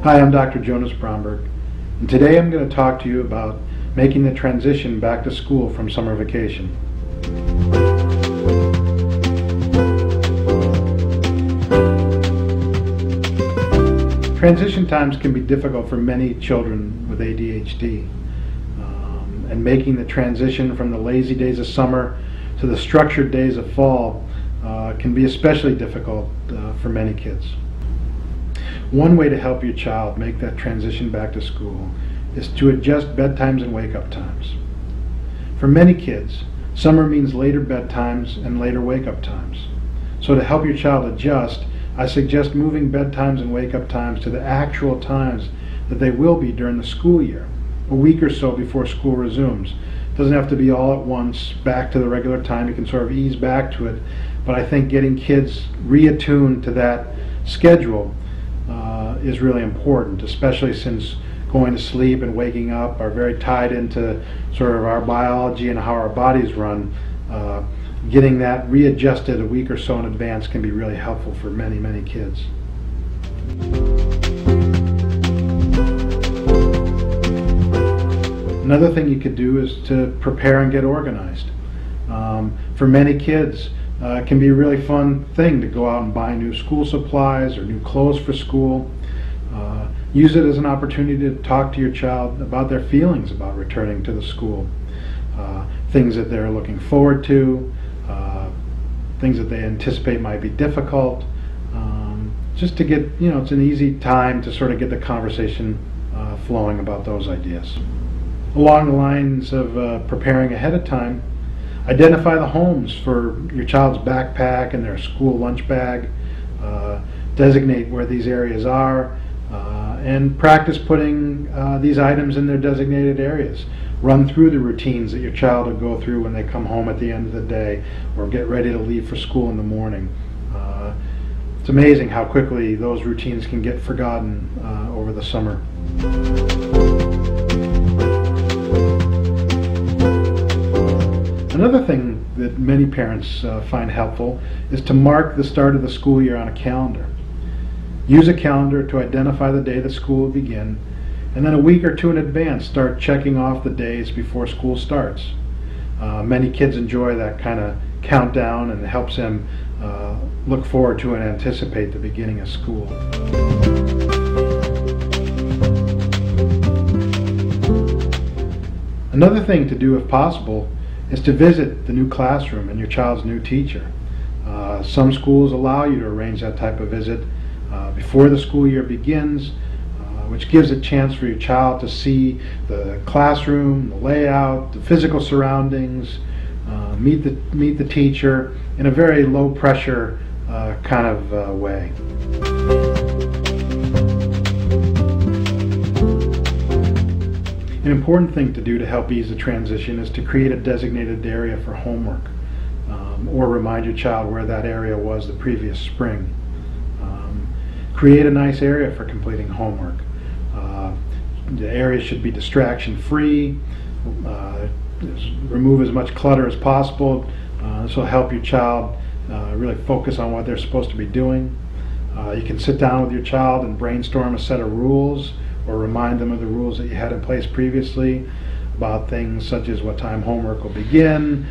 Hi, I'm Dr. Jonas Bromberg, and today I'm going to talk to you about making the transition back to school from summer vacation. Transition times can be difficult for many children with ADHD, and making the transition from the lazy days of summer to the structured days of fall can be especially difficult for many kids. One way to help your child make that transition back to school is to adjust bedtimes and wake-up times. For many kids, summer means later bedtimes and later wake-up times. So to help your child adjust, I suggest moving bedtimes and wake-up times to the actual times that they will be during the school year, a week or so before school resumes. It doesn't have to be all at once back to the regular time. You can sort of ease back to it, but I think getting kids reattuned to that schedule is really important, especially since going to sleep and waking up are very tied into sort of our biology and how our bodies run. Getting that readjusted a week or so in advance can be really helpful for many, many kids. Another thing you could do is to prepare and get organized. For many kids, it can be a really fun thing to go out and buy new school supplies or new clothes for school. Use it as an opportunity to talk to your child about their feelings about returning to the school. Things that they're looking forward to, things that they anticipate might be difficult. Just to get, it's an easy time to sort of get the conversation flowing about those ideas. Along the lines of preparing ahead of time, identify the homes for your child's backpack and their school lunch bag. Designate where these areas are, and practice putting these items in their designated areas. Run through the routines that your child will go through when they come home at the end of the day or get ready to leave for school in the morning. It's amazing how quickly those routines can get forgotten over the summer. Another thing that many parents find helpful is to mark the start of the school year on a calendar. Use a calendar to identify the day that school will begin, and then a week or two in advance start checking off the days before school starts. Many kids enjoy that kind of countdown, and it helps them look forward to and anticipate the beginning of school. Another thing to do if possible is to visit the new classroom and your child's new teacher. Some schools allow you to arrange that type of visit before the school year begins, which gives a chance for your child to see the classroom, the layout, the physical surroundings, meet the teacher in a very low pressure kind of way. An important thing to do to help ease the transition is to create a designated area for homework, or remind your child where that area was the previous spring. Create a nice area for completing homework. The area should be distraction-free. Remove as much clutter as possible. This will help your child really focus on what they're supposed to be doing. You can sit down with your child and brainstorm a set of rules, or remind them of the rules that you had in place previously about things such as what time homework will begin,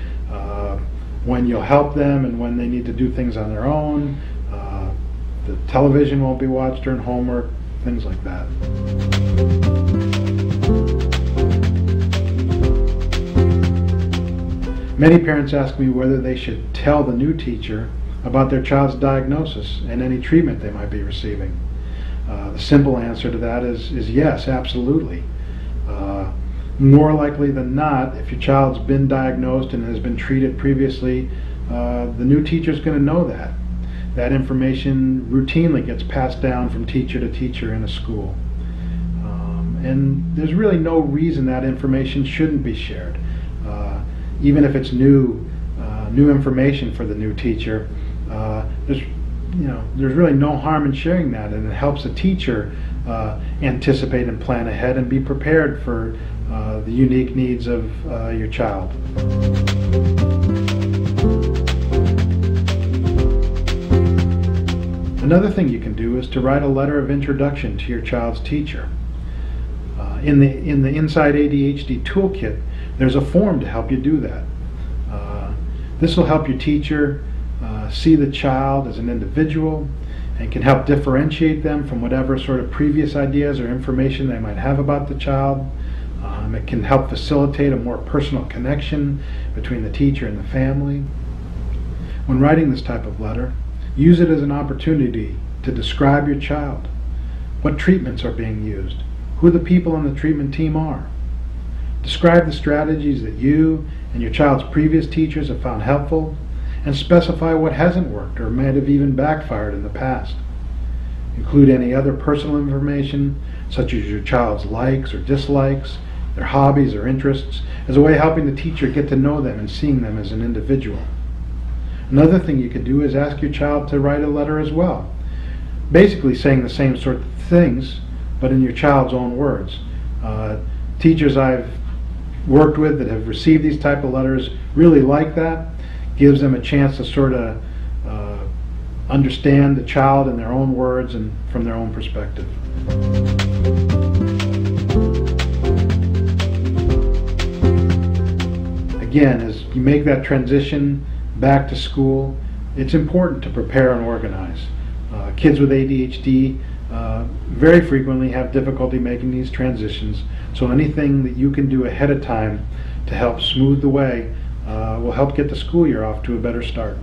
when you'll help them and when they need to do things on their own. The television won't be watched during homework, things like that. Many parents ask me whether they should tell the new teacher about their child's diagnosis and any treatment they might be receiving. The simple answer to that is yes, absolutely. More likely than not, if your child's been diagnosed and has been treated previously, the new teacher's going to know that. That information routinely gets passed down from teacher to teacher in a school. And there's really no reason that information shouldn't be shared. Even if it's new information for the new teacher, there's really no harm in sharing that, and it helps the teacher anticipate and plan ahead and be prepared for the unique needs of your child. Another thing you can do is to write a letter of introduction to your child's teacher. In the insideADHD toolkit, there's a form to help you do that. This will help your teacher see the child as an individual and can help differentiate them from whatever sort of previous ideas or information they might have about the child. It can help facilitate a more personal connection between the teacher and the family. When writing this type of letter, use it as an opportunity to describe your child, what treatments are being used, who the people on the treatment team are. Describe the strategies that you and your child's previous teachers have found helpful, and specify what hasn't worked or might have even backfired in the past. Include any other personal information, such as your child's likes or dislikes, their hobbies or interests, as a way of helping the teacher get to know them and seeing them as an individual. Another thing you could do is ask your child to write a letter as well, basically saying the same sort of things, but in your child's own words. Teachers I've worked with that have received these type of letters really like that. Gives them a chance to sort of understand the child in their own words and from their own perspective. Again, as you make that transition back to school, it's important to prepare and organize. Kids with ADHD very frequently have difficulty making these transitions, so anything that you can do ahead of time to help smooth the way will help get the school year off to a better start.